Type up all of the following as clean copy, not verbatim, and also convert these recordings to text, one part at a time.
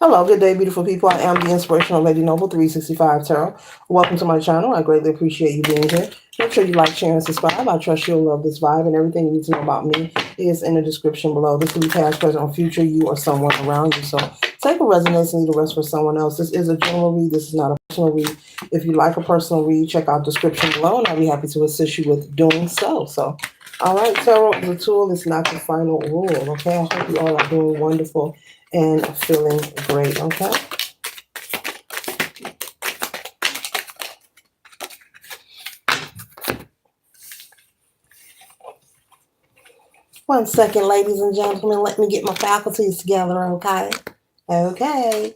Hello, good day, beautiful people. I am the Inspirational Lady Noble 365 Tarot. Welcome to my channel. I greatly appreciate you being here. Make sure you like, share, and subscribe. I trust you'll love this vibe, and everything you need to know about me is in the description below. This will be past, present, or future, you or someone around you. So take a resonance and leave the rest for someone else. This is a general read. This is not a personal read. If you like a personal read, check out the description below, and I'll be happy to assist you with doing so. All right, tarot is a tool. It's not the final rule, okay? I hope you all are doing wonderful and feeling great, okay? One second, ladies and gentlemen. Let me get my faculties together, okay? Okay.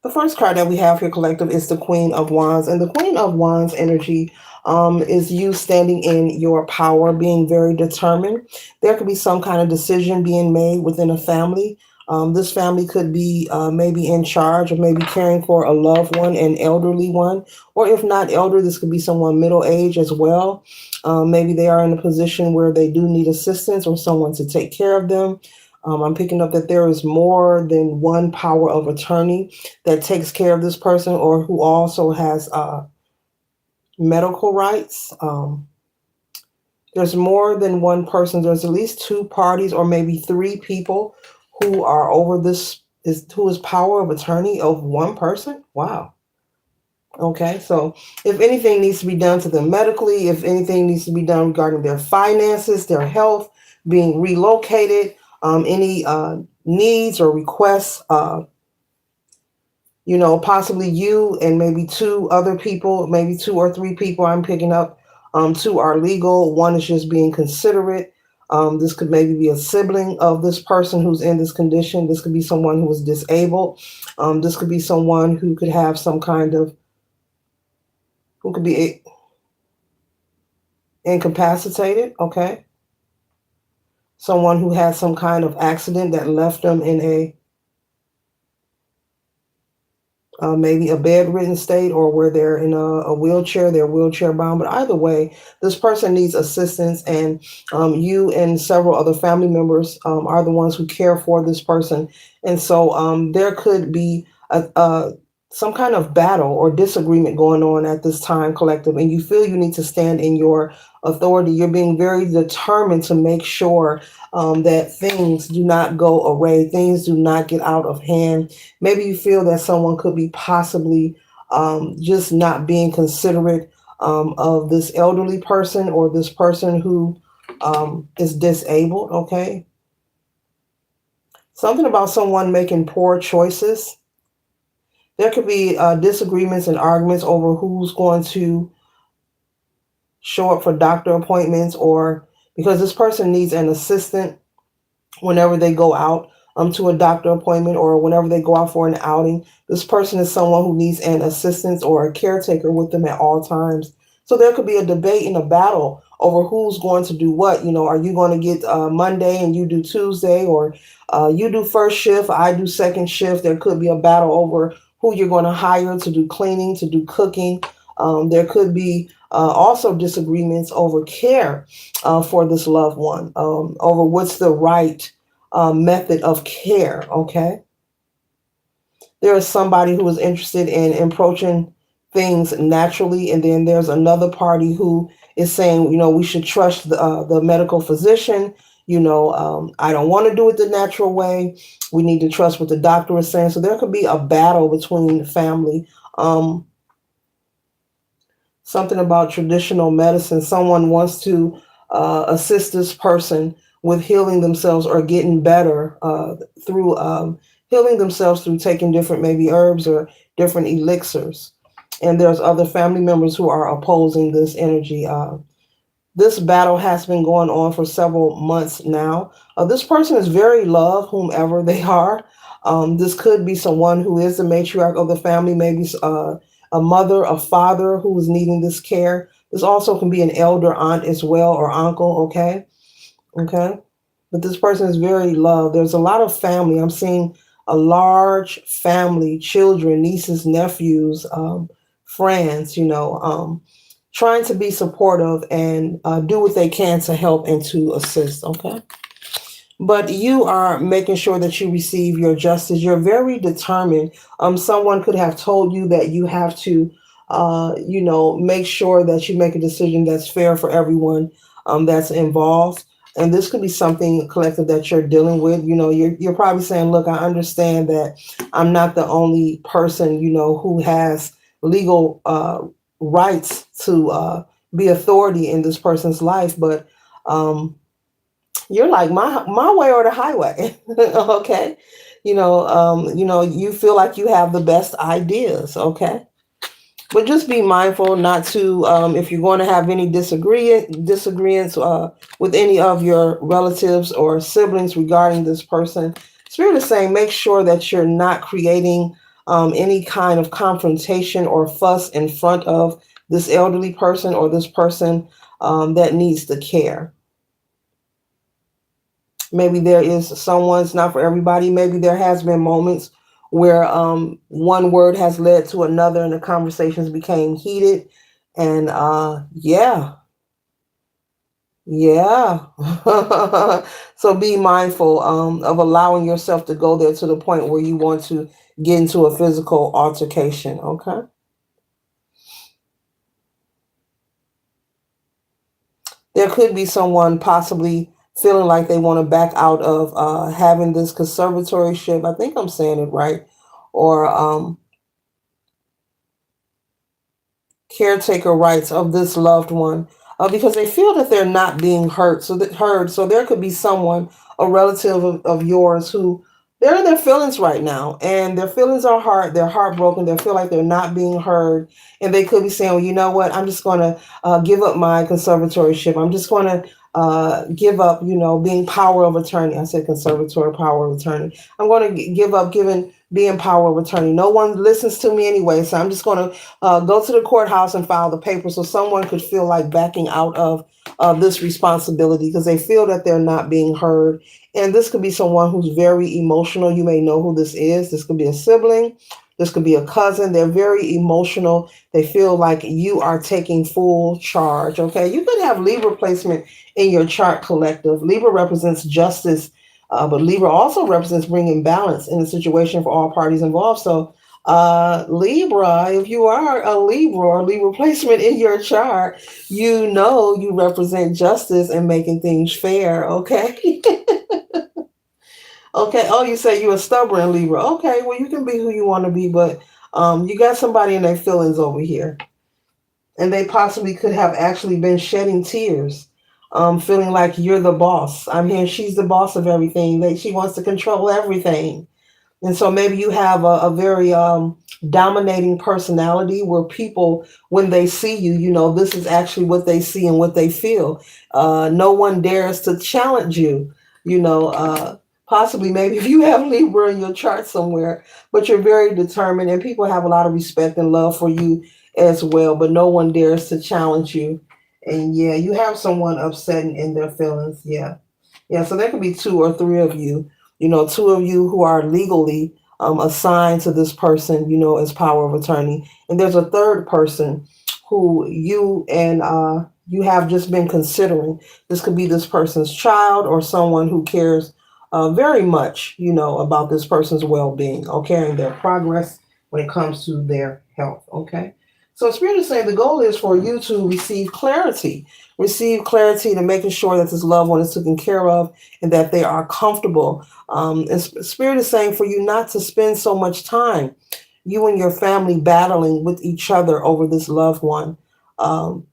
The first card that we have here, collective, is the Queen of Wands. And the Queen of Wands energy is you standing in your power, being very determined. There could be some kind of decision being made within a family. This family could be maybe in charge or maybe caring for a loved one, an elderly one. Or if not elder, this could be someone middle age as well. Maybe they are in a position where they do need assistance or someone to take care of them. I'm picking up that there is more than one power of attorney that takes care of this person or who also has medical rights. There's more than one person. There's at least two parties or maybe three people who are over this, who is power of attorney of one person. Wow. Okay, so if anything needs to be done to them medically, if anything needs to be done regarding their finances, their health, being relocated, any needs or requests, possibly you and maybe two other people, maybe two or three people I'm picking up, two are legal. One is just being considerate. This could maybe be a sibling of this person who's in this condition. This could be someone who is disabled. This could be someone who could have some kind of, who could be incapacitated, okay? Someone who had some kind of accident that left them in a maybe a bedridden state or where they're in a wheelchair, they're wheelchair bound. But either way, this person needs assistance, and you and several other family members are the ones who care for this person. And so there could be some kind of battle or disagreement going on at this time, collective, and you feel you need to stand in your authority. You're being very determined to make sure that things do not go away, things do not get out of hand. Maybe you feel that someone could be possibly just not being considerate of this elderly person or this person who is disabled, okay? Something about someone making poor choices. There could be disagreements and arguments over who's going to show up for doctor appointments, or because this person needs an assistant whenever they go out to a doctor appointment or whenever they go out for an outing. This person is someone who needs an assistant or a caretaker with them at all times. So there could be a debate and a battle over who's going to do what. Are you going to get Monday and you do Tuesday, or you do first shift, I do second shift? There could be a battle over who you're going to hire to do cleaning, to do cooking. There could be also disagreements over care for this loved one, over what's the right method of care, okay? There is somebody who is interested in approaching things naturally, and then there's another party who is saying, we should trust the medical physician. I don't want to do it the natural way. We need to trust what the doctor is saying. So there could be a battle between the family. Something about traditional medicine. Someone wants to assist this person with healing themselves or getting better through healing themselves through taking different maybe herbs or different elixirs. And there's other family members who are opposing this energy. This battle has been going on for several months now. This person is very loved, whomever they are. This could be someone who is the matriarch of the family, maybe a mother, a father who is needing this care. This also can be an elder aunt as well, or uncle, okay? Okay? But this person is very loved. There's a lot of family. I'm seeing a large family, children, nieces, nephews, friends, trying to be supportive and do what they can to help and to assist. Okay. But you are making sure that you receive your justice. You're very determined. Someone could have told you that you have to, make sure that you make a decision that's fair for everyone that's involved. And this could be something collective that you're dealing with. You're probably saying, look, I understand that I'm not the only person, who has legal rights to be authority in this person's life, but you're like my way or the highway. Okay. You feel like you have the best ideas. Okay. But just be mindful not to, if you're going to have any disagreements with any of your relatives or siblings regarding this person. Spirit is saying make sure that you're not creating any kind of confrontation or fuss in front of this elderly person or this person that needs the care. Maybe there is someone's not for everybody. Maybe there has been moments where one word has led to another and the conversations became heated. And yeah. So be mindful of allowing yourself to go there to the point where you want to get into a physical altercation. Okay. There could be someone possibly feeling like they want to back out of having this conservatorship. I think I'm saying it right. Or caretaker rights of this loved one because they feel that they're not being heard. So there could be someone, a relative of yours, who they're in their feelings right now, and their feelings are hard. They're heartbroken. They feel like they're not being heard, and they could be saying, "Well, you know what? I'm just going to give up my conservatorship. I'm just going to give up, being power of attorney." I said conservatory power of attorney. I'm going to give up giving being power of attorney. No one listens to me anyway, so I'm just going to go to the courthouse and file the paper. So someone could feel like backing out of this responsibility because they feel that they're not being heard. And this could be someone who's very emotional. You may know who this is. This could be a sibling. This could be a cousin. They're very emotional. They feel like you are taking full charge. Okay. You could have Libra placement in your chart collective. Libra represents justice, but Libra also represents bringing balance in the situation for all parties involved. So, Libra, if you are a Libra or Libra placement in your chart, you represent justice and making things fair. Okay. Okay. Oh, you say you're a stubborn Libra. Okay. Well, you can be who you want to be, but you got somebody in their feelings over here, and they possibly could have actually been shedding tears, feeling like you're the boss. I'm here. She's the boss of everything. She wants to control everything. And so maybe you have a very dominating personality where people, when they see you, this is actually what they see and what they feel. No one dares to challenge you, you know. Possibly maybe if you have Libra in your chart somewhere, but you're very determined and people have a lot of respect and love for you as well, but no one dares to challenge you. And yeah, you have someone upset in their feelings. Yeah. Yeah, so there could be two or three of you, two of you who are legally assigned to this person, as power of attorney. And there's a third person who you have just been considering. This could be this person's child or someone who cares very much, about this person's well-being, okay, and their progress when it comes to their health, okay. So Spirit is saying the goal is for you to receive clarity to making sure that this loved one is taken care of and that they are comfortable. And Spirit is saying for you not to spend so much time, you and your family, battling with each other over this loved one. Um,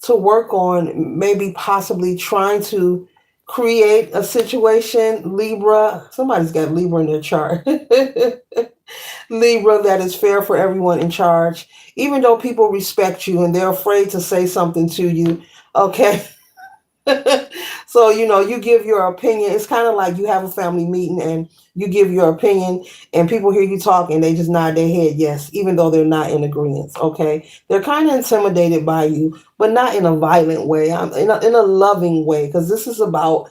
to work on maybe possibly trying to create a situation, Libra. Somebody's got Libra in their chart. Libra, that is fair for everyone in charge, even though people respect you and they're afraid to say something to you. Okay. So, you give your opinion. It's kind of like you have a family meeting and you give your opinion and people hear you talk and they just nod their head yes, even though they're not in agreement. Okay. They're kind of intimidated by you, but not in a violent way, in a loving way, because this is about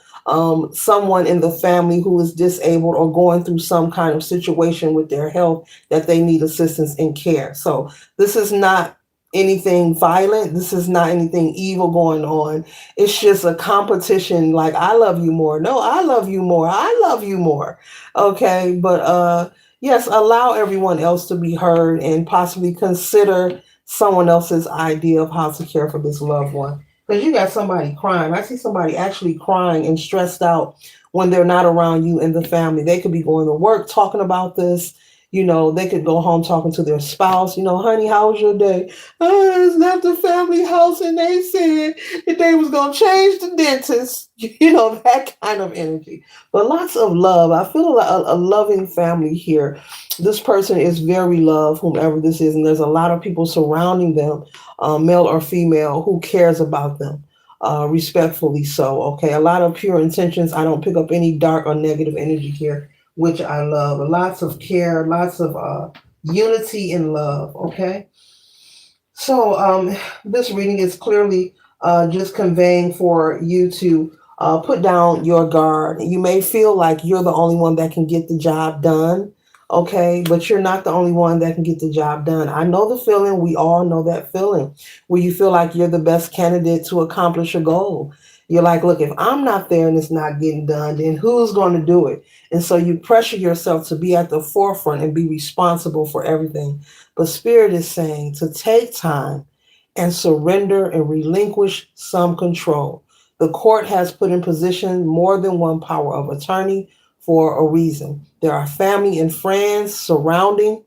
someone in the family who is disabled or going through some kind of situation with their health that they need assistance and care. So this is not anything violent. This is not anything evil going on. It's just a competition like I love you more. No, I love you more. I love you more. Okay, but yes, allow everyone else to be heard and possibly consider someone else's idea of how to care for this loved one. Because you got somebody crying. I see somebody actually crying and stressed out when they're not around you and the family. They could be going to work talking about this. They could go home talking to their spouse. Honey, how was your day? It's not the family house, and they said that they was gonna change the dentist. That kind of energy. But lots of love. I feel a loving family here. This person is very loved, whomever this is, and there's a lot of people surrounding them, male or female, who cares about them. Respectfully so. Okay, a lot of pure intentions. I don't pick up any dark or negative energy here, which I love. Lots of care, lots of unity and love. Okay. So this reading is clearly just conveying for you to put down your guard. You may feel like you're the only one that can get the job done, okay? But you're not the only one that can get the job done. I know the feeling. We all know that feeling where you feel like you're the best candidate to accomplish a goal. You're like, look, if I'm not there and it's not getting done, then who's going to do it? And so you pressure yourself to be at the forefront and be responsible for everything. But Spirit is saying to take time and surrender and relinquish some control. The court has put in position more than one power of attorney for a reason. There are family and friends surrounding.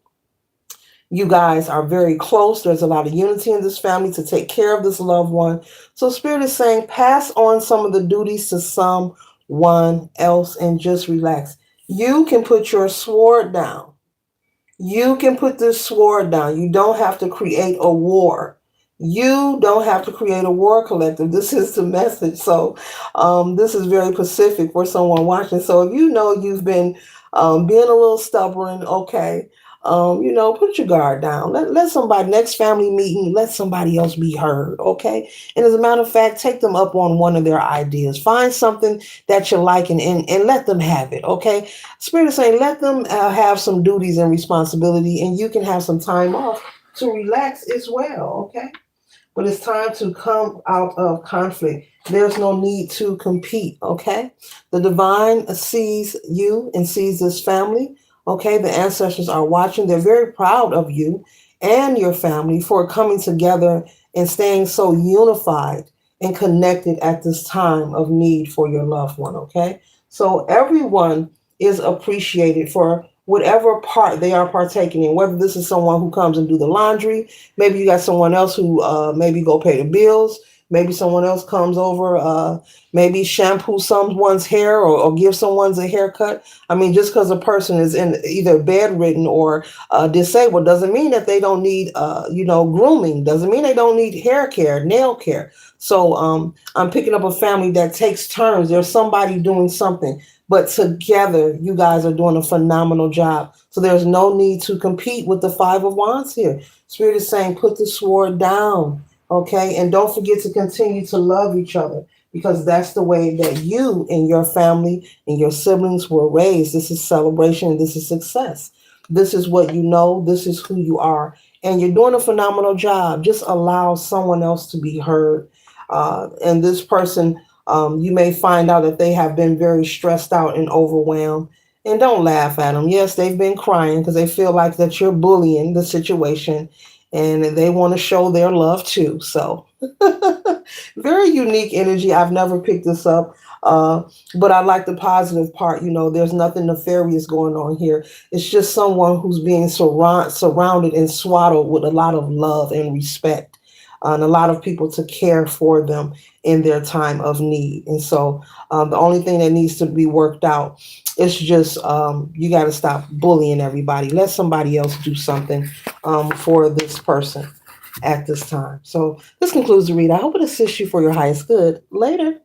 You guys are very close. There's a lot of unity in this family to take care of this loved one. So Spirit is saying pass on some of the duties to someone else and just relax. You can put your sword down. You can put this sword down. You don't have to create a war. You don't have to create a war, collective. This is the message. So this is very pacific for someone watching. So if you know you've been being a little stubborn, okay, put your guard down. Let somebody, next family meeting, let somebody else be heard, okay? And as a matter of fact, take them up on one of their ideas. Find something that you like and let them have it, okay? Spirit is saying let them have some duties and responsibility, and you can have some time off to relax as well, okay? But it's time to come out of conflict. There's no need to compete, okay? The divine sees you and sees this family, okay? The ancestors are watching. They're very proud of you and your family for coming together and staying so unified and connected at this time of need for your loved one, okay? So everyone is appreciated for whatever part they are partaking in, whether this is someone who comes and do the laundry, maybe you got someone else who maybe go pay the bills, maybe someone else comes over, maybe shampoo someone's hair or give someone's a haircut. I mean, just because a person is in either bedridden or disabled doesn't mean that they don't need, grooming, doesn't mean they don't need hair care, nail care. So I'm picking up a family that takes turns. There's somebody doing something. But together, you guys are doing a phenomenal job. So there's no need to compete with the Five of Wands here. Spirit is saying, put the sword down, okay? And don't forget to continue to love each other because that's the way that you and your family and your siblings were raised. This is celebration and this is success. This is what you know. This is who you are. And you're doing a phenomenal job. Just allow someone else to be heard. And this person, you may find out that they have been very stressed out and overwhelmed. And don't laugh at them. Yes, they've been crying because they feel like that you're bullying the situation and they want to show their love too. So very unique energy. I've never picked this up. But I like the positive part. There's nothing nefarious going on here. It's just someone who's being surrounded and swaddled with a lot of love and respect and a lot of people to care for them in their time of need. And so the only thing that needs to be worked out is just you got to stop bullying everybody. Let somebody else do something for this person at this time. So this concludes the read. I hope it assists you for your highest good. Later.